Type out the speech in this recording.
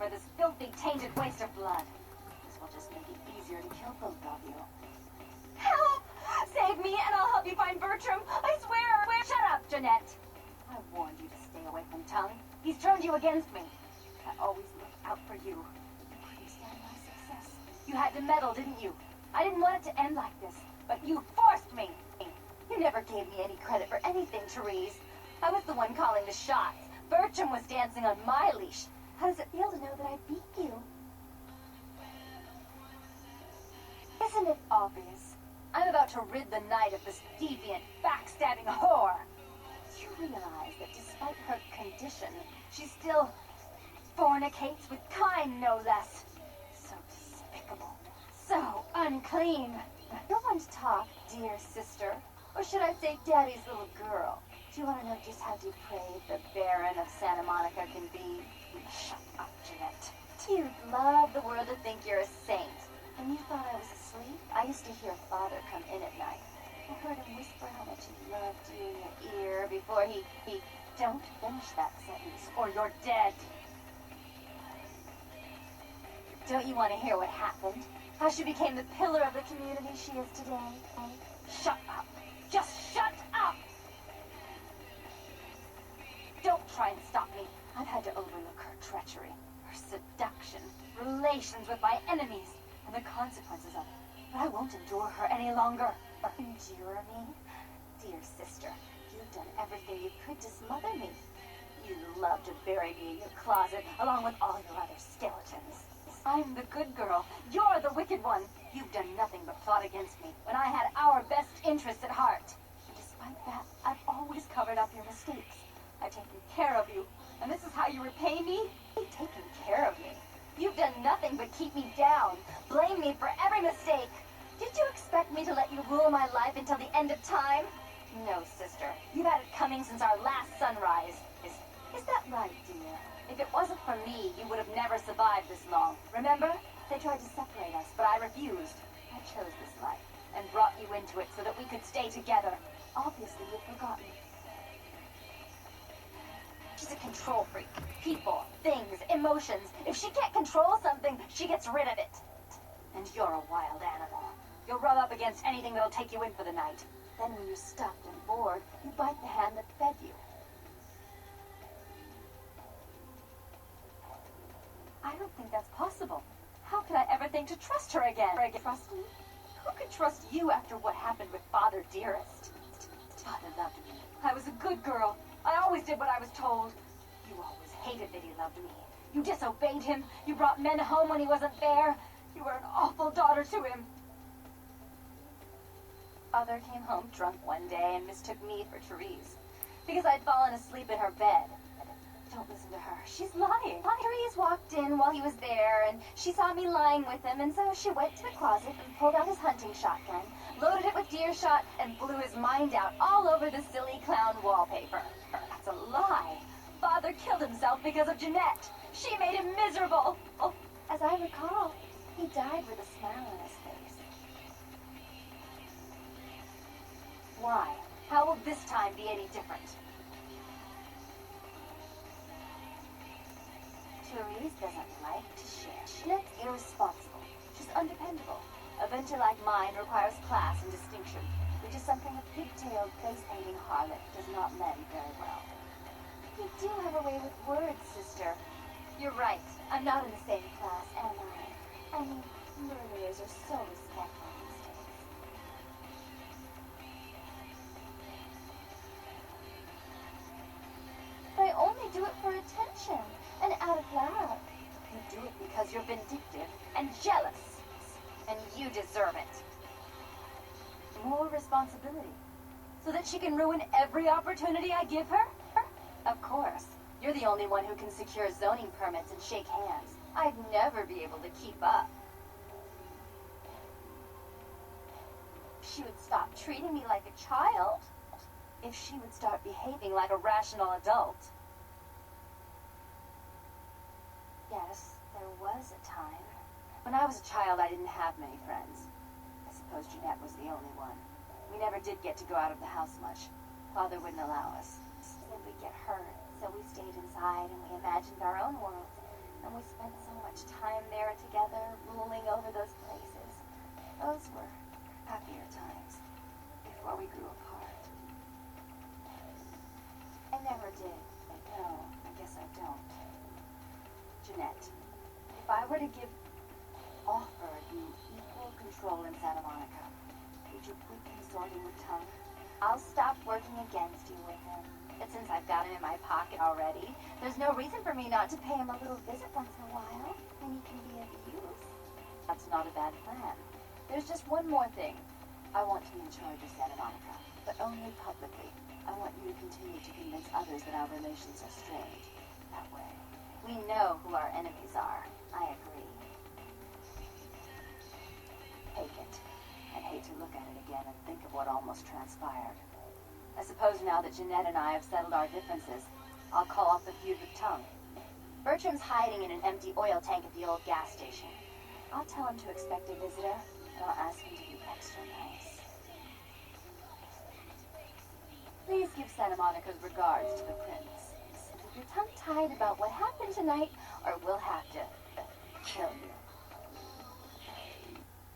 for this filthy, tainted waste of blood. This will just make it easier to kill both of you. Help! Save me and I'll help you find Bertram. I swear! Shut up, Jeanette. I warned you to stay away from Tongue. He's turned you against me. I always looked out for you. You couldn't stand my success. You had to meddle, didn't you? I didn't want it to end like this, but you forced me. You never gave me any credit for anything, Therese. I was the one calling the shots. Bertram was dancing on my leash. How does it feel to know that I beat you? Isn't it obvious? I'm about to rid the night of this deviant, backstabbing whore. You realize that despite her condition, she still fornicates with kind, no less. So despicable. So unclean. You're one to talk, dear sister. Or should I say daddy's little girl? Do you want to know just how depraved the Baron of Santa Monica can be? Shut up, Jeanette. You'd love the world to think you're a saint. When you thought I was asleep, I used to hear Father come in at night. I heard him whisper how much he loved you in your ear before he... Don't finish that sentence, or you're dead. Don't you want to hear what happened? How she became the pillar of the community she is today? Shut up. Just shut up! Don't try and stop me. I've had to overlook her treachery, her seduction, relations with my enemies, and the consequences of it. But I won't endure her any longer. Endure me? Dear sister, you've done everything you could to smother me. You love to bury me in your closet, along with all your other skeletons. I'm the good girl. You're the wicked one. You've done nothing but plot against me when I had our best interests at heart. And despite that, I've always covered up your mistakes. I've taken care of you, and this is how you repay me? Taking care of me? You've done nothing but keep me down, blame me for every mistake. Did you expect me to let you rule my life until the end of time? No, sister. You've had it coming since our last sunrise. Is that right, dear? If it wasn't for me, you would have never survived this long. Remember? They tried to separate us, but I refused. I chose this life, and brought you into it so that we could stay together. Obviously, you've forgotten. She's a control freak. People, things, emotions. If she can't control something, she gets rid of it. And you're a wild animal. You'll rub up against anything that'll take you in for the night. Then when you're stuffed and bored, you bite the hand that fed you. I don't think that's possible. How could I ever think to trust her again? Trust me? Who could trust you after what happened with Father Dearest? Father loved me. I was a good girl. I always did what I was told. You always hated that he loved me. You disobeyed him. You brought men home when he wasn't there. You were an awful daughter to him. Father came home drunk one day and mistook me for Therese. Because I'd fallen asleep in her bed. Don't listen to her. She's lying. Therese walked in while he was there, and she saw me lying with him, and so she went to the closet and pulled out his hunting shotgun, loaded it with deer shot, and blew his mind out all over the silly clown wallpaper. That's a lie. Father killed himself because of Jeanette. She made him miserable. Oh, as I recall, he died with a smile on his face. Why? How will this time be any different? Therese doesn't like to share. Jeanette's irresponsible. She's undependable. A venture like mine requires class and distinction, which is something a pigtailed face-painting harlot does not lend very well. You do have a way with words, sister. You're right. I'm not in the same class, am I? I mean, murderers are so respectful these days. But I only do it for attention. And out of love. You do it because you're vindictive and jealous. And you deserve it. More responsibility. So that she can ruin every opportunity I give her? Of course. You're the only one who can secure zoning permits and shake hands. I'd never be able to keep up. She would stop treating me like a child. If she would start behaving like a rational adult. Yes, there was a time. When I was a child, I didn't have many friends. I suppose Jeanette was the only one. We never did get to go out of the house much. Father wouldn't allow us. Then we'd get hurt, so we stayed inside and we imagined our own worlds. And we spent so much time there together, ruling over those places. Those were happier times, before we grew apart. I never did. No, I guess I don't. Jeanette, if I were to offer you equal control in Santa Monica, would you quit consorting with Tongue? I'll stop working against you with him. But since I've got him in my pocket already, there's no reason for me not to pay him a little visit once in a while, and he can be of use. That's not a bad plan. There's just one more thing. I want to be in charge of Santa Monica, but only publicly. I want you to continue to convince others that our relations are strained. That way, we know who our enemies are. I agree. Take it. I'd hate to look at it again and think of what almost transpired. I suppose now that Jeanette and I have settled our differences, I'll call off the feud with Tongue. Bertram's hiding in an empty oil tank at the old gas station. I'll tell him to expect a visitor, and I'll ask him to be extra nice. Please give Santa Monica's regards to the prince. And if you're tongue-tied about what happened tonight, or we'll have to kill you.